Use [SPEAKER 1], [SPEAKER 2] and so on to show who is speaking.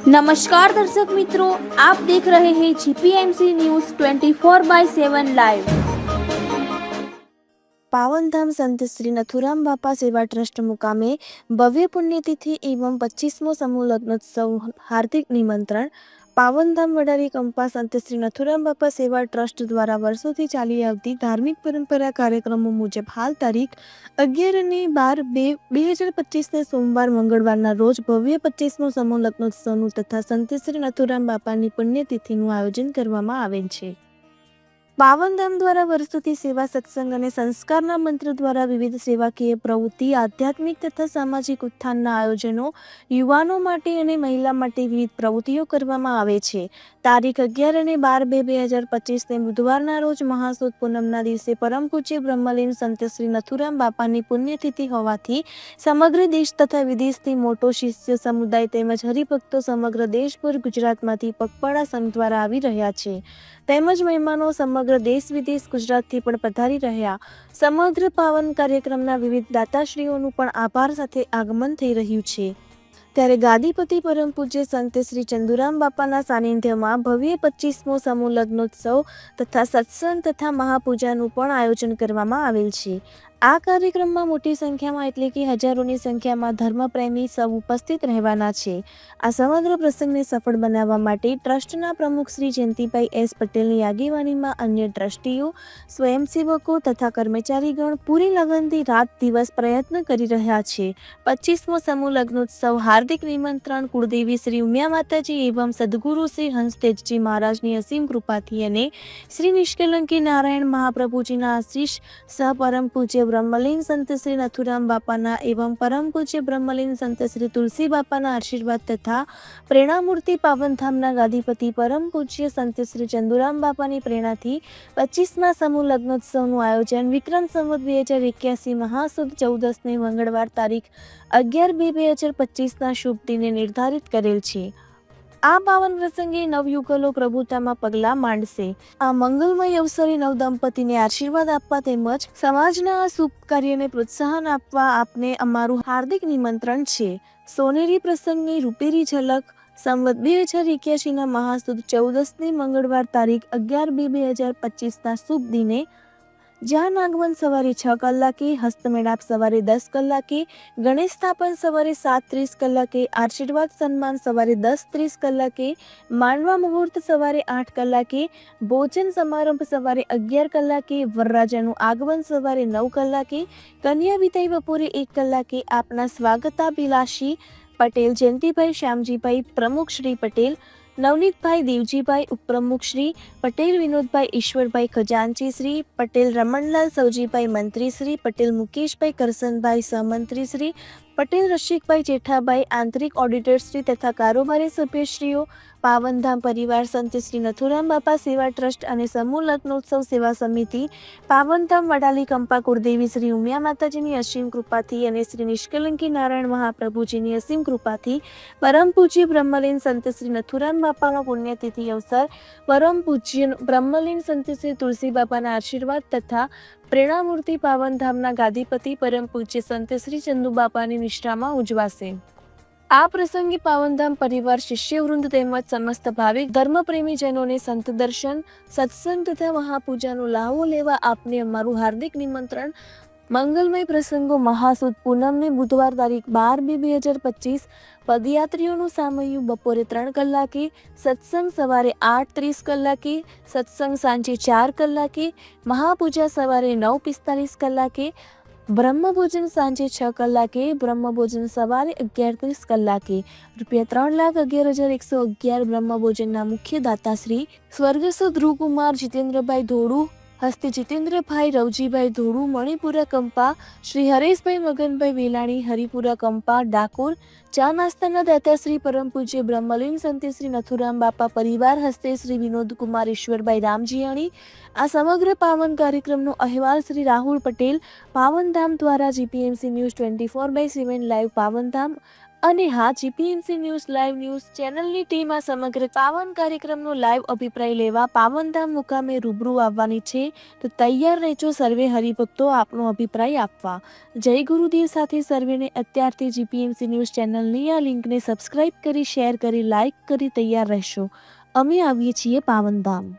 [SPEAKER 1] नमस्कार दर्शक मित्रों, आप देख रहे हैं जीपीएमसी न्यूज 24/7 लाइव।
[SPEAKER 2] पावनधाम संत श्री नथुराम बापा सेवा ट्रस्ट मुकामे भव्य पुण्यतिथि एवं 25मो समूह लग्नोत्सव हार्दिक निमंत्रण। पावनधाम वडारी कंपा संत श्री नथुराम बापा सेवा ट्रस्ट द्वारा वर्षों चाली आवती धार्मिक परंपरा कार्यक्रमों मुजब हाल तारीख 11 અને 12/2/2025 सोमवार मंगळवाરના રોજ ભવ્ય 25મો સમૂહ લગ્નોત્સવનું તથા સંત શ્રી નથુરામ બાપાની પુણ્યતિથિનું આયોજન કરવામાં આવેલ છે। પાવનધામ દ્વારા વર્ષોથી સેવા, સત્સંગ અને સંસ્કારના મંત્ર દ્વારા વિવિધ સેવાકીય પ્રવૃત્તિ, આધ્યાત્મિક તથા સામાજિક ઉત્થાનના આયોજનો યુવાનો માટે અને મહિલા માટે વિવિધ પ્રવૃત્તિઓ કરવામાં આવે છે। તારીખ 11 અને 12/2/2025 બુધવારના રોજ મહાસુદ પૂનમના દિવસે પરમ પૂજ્ય બ્રહ્મલીન સંત શ્રી નથુરામ બાપાની પુણ્યતિથિ હોવાથી સમગ્ર દેશ તથા વિદેશથી મોટો શિષ્ય સમુદાય તેમજ હરિભક્તો સમગ્ર દેશભર ગુજરાતમાંથી પગપાળા સંઘ દ્વારા આવી રહ્યા છે, તેમજ મહેમાનો સમગ્ર દેશ વિદેશ ગુજરાતથી પણ પધારી રહ્યા। સમગ્ર પાવન કાર્યક્રમના વિવિધ દાતાશ્રીઓનું પણ આભાર સાથે આગમન થઈ રહ્યું છે। ત્યારે ગાદીપતિ પરમ પૂજ્ય સંત શ્રી ચંદુરામ બાપાના સાનિધ્યમાં ભવ્ય 25મો સમૂહ લગ્નોત્સવ તથા સત્સંગ તથા મહાપૂજાનું પણ આયોજન કરવામાં આવેલ છે। આ કાર્યક્રમમાં મોટી સંખ્યામાં એટલે કે હજારોની સંખ્યામાં ધર્મપ્રેમી સૌ ઉપસ્થિત રહેવાના છે। આ સમગ્ર પ્રસંગને સફળ બનાવવા માટે ટ્રસ્ટના પ્રમુખ શ્રી જયંતિભાઈ એસ પટેલની આગેવાનીમાં અન્ય ટ્રસ્ટીઓ, સ્વયંસેવકો તથા કર્મચારીગણ પૂરી લગનથી રાત દિવસ પ્રયત્ન કરી રહ્યા છે। 25મો સમૂહ લગ્નોત્સવ હાર્દિક નિમંત્રણ કુળદેવી શ્રી ઉમિયા માતાજી એવં સદગુરુ શ્રી હંસતેજજી મહારાજની અસીમ કૃપાથી અને શ્રી નિષ્કલંકી નારાયણ મહાપ્રભુજીના આશીષ સહ પરમ પૂજ્ય બ્રહ્મલીન સંત શ્રી નથુરામ બાપાના એવં પરમ પૂજ્ય બ્રહ્મલીન સંત શ્રી તુલસી બાપાના આશીર્વાદ તથા પ્રેરણામૂર્તિ પાવનધામના ગાદીપતિ પરમ પૂજ્ય સંત શ્રી ચંદુરામ બાપાની પ્રેરણાથી 25મા સમૂહ લગ્નોત્સવનું આયોજન વિક્રમ સંવત 2081 મહાસુદ 14 મંગળવાર તારીખ 11/2/2025 શુભ દિને નિર્ધારિત કરેલ છે। આ પાવન પ્રસંગે નવયુગલો પ્રભુતામાં પગલાં માંડશે। આ મંગલમય અવસરે નવદંપતિને આશીર્વાદ આપવા તેમજ સમાજના આ શુભ કાર્યને પ્રોત્સાહન આપવા આપને અમારું હાર્દિક નિમંત્રણ છે। સોનેરી પ્રસંગની રૂપેરી ઝલક સંવત 2081 મહાસુદ 14 મંગળવાર તારીખ 11/2/2025 શુભ દિને જ્યાં આગમન સવારે 6 કલાકે, હસ્તમેળાપ સવારે 10 કલાકે, ગણેશ સ્થાપન સવારે 7:30 કલાકે, આશીર્વાદ સન્માન સવારે 10:30 કલાકે, માંડવા મુહૂર્ત સવારે 8 કલાકે, ભોજન સમારંભ સવારે 11 કલાકે, વરરાજાનું આગમન સવારે 9 કલાકે, કન્યા વિદાય બપોરે 1 કલાકે। આપના સ્વાગતાભિલાષી પટેલ જયંતિભાઈ શ્યામજીભાઈ, પ્રમુખ શ્રી પટેલ નવનીતભાઈ દેવજીભાઈ, ઉપપ્રમુખ શ્રી પટેલ વિનોદભાઈ ઈશ્વરભાઈ, ખજાનચી શ્રી પટેલ રમણલાલ સૌજીભાઈ, મંત્રી શ્રી પટેલ મુકેશભાઈ કરસનભાઈ, સહમંત્રી શ્રી પટેલ રસિકભાઈ જેઠાભાઈ, આંતરિક ઓડિટર શ્રી તથા કારોબારી સભ્યશ્રીઓ, પાવનધામ પરિવાર સંત શ્રી નથુરામ બાપા સેવા ટ્રસ્ટ અને સમૂહ લગ્નોત્સવ સેવા સમિતિ, પાવનધામ વડાલી કંપા કુળદેવી શ્રી ઉમિયા માતાજીની અસીમ કૃપાથી અને શ્રી નિષ્કલંકી નારાયણ મહાપ્રભુજીની અસીમ કૃપાથી પરમ પૂજ્ય બ્રહ્મલીન સંત શ્રી નથુરામ બાપાનો પુણ્યતિથિ અવસર પરમ પૂજ્ય બ્રહ્મલીન સંત શ્રી તુલસી બાપાના આશીર્વાદ તથા પ્રેરણામૂર્તિ પાવનધામના ગાદીપતિ પરમ પૂજ્ય સંત શ્રી ચંદુ બાપાની નિષ્ઠામાં ઉજવાશે। આ પ્રસંગે પાવનધામ પરિવાર, શિષ્યવૃંદ તેમજ સમસ્ત ભાવિક ધર્મપ્રેમીજનોને સંત દર્શન, સત્સંગ તથા મહાપૂજાનો લાહવો લેવા આપને અમારું હાર્દિક નિમંત્રણ। મંગલમય પ્રસંગો મહાસુદ પૂનમને બુધવાર તારીખ 12/2/2025 પદયાત્રીઓનું સામૈયું બપોરે 3 કલાકે, સત્સંગ સવારે 8:30 કલાકે, સત્સંગ સાંજે 4 કલાકે, મહાપૂજા સવારે 9:45 કલાકે, બ્રહ્મભોજન સાંજે 6 કલાકે, બ્રહ્મભોજન સવારે 11:30 કલાકે। ₹3,11,111 બ્રહ્મભોજનના મુખ્ય દાતાશ્રી સ્વર્ગસ્થ ધ્રુવકુમાર જીતેન્દ્રભાઈ ધોળુ, હસ્તે જીતેન્દ્રભાઈ રવજીભાઈ ધોળુ, મણિપુરા કંપા શ્રી હરેશભાઈ મગનભાઈ વેલાણી, હરિપુરા કંપા ડાકોર। ચા નાસ્તાના દાતાશ્રી પરમ પૂજ્ય બ્રહ્મલીન સંત શ્રી નથુરામ બાપા પરિવાર, હસ્તે શ્રી વિનોદકુમાર ઈશ્વરભાઈ રામજીયાણી। આ સમગ્ર પાવન કાર્યક્રમનો અહેવાલ શ્રી રાહુલ પટેલ, પાવનધામ દ્વારા જીપીએમસી ન્યૂઝ 24/7 લાઈવ પાવનધામ। અને હા, જીપીએમસી ન્યૂઝ લાઈવ ન્યૂઝ ચેનલની ટીમ આ સમગ્ર પાવન કાર્યક્રમનો લાઈવ અભિપ્રાય લેવા પાવનધામ મુકામે રૂબરૂ આવવાની છે. તો તૈયાર રહેજો સર્વે હરિભક્તો આપનો અભિપ્રાય આપવા. જય ગુરુદેવ સાથે સર્વેને અત્યારથી જીપીએમસી ન્યૂઝ ચેનલની આ લિંકને સબસ્ક્રાઇબ કરી, શેર કરી, લાઇક કરી તૈયાર રહેશો. અમે આવીએ છીએ પાવનધામ.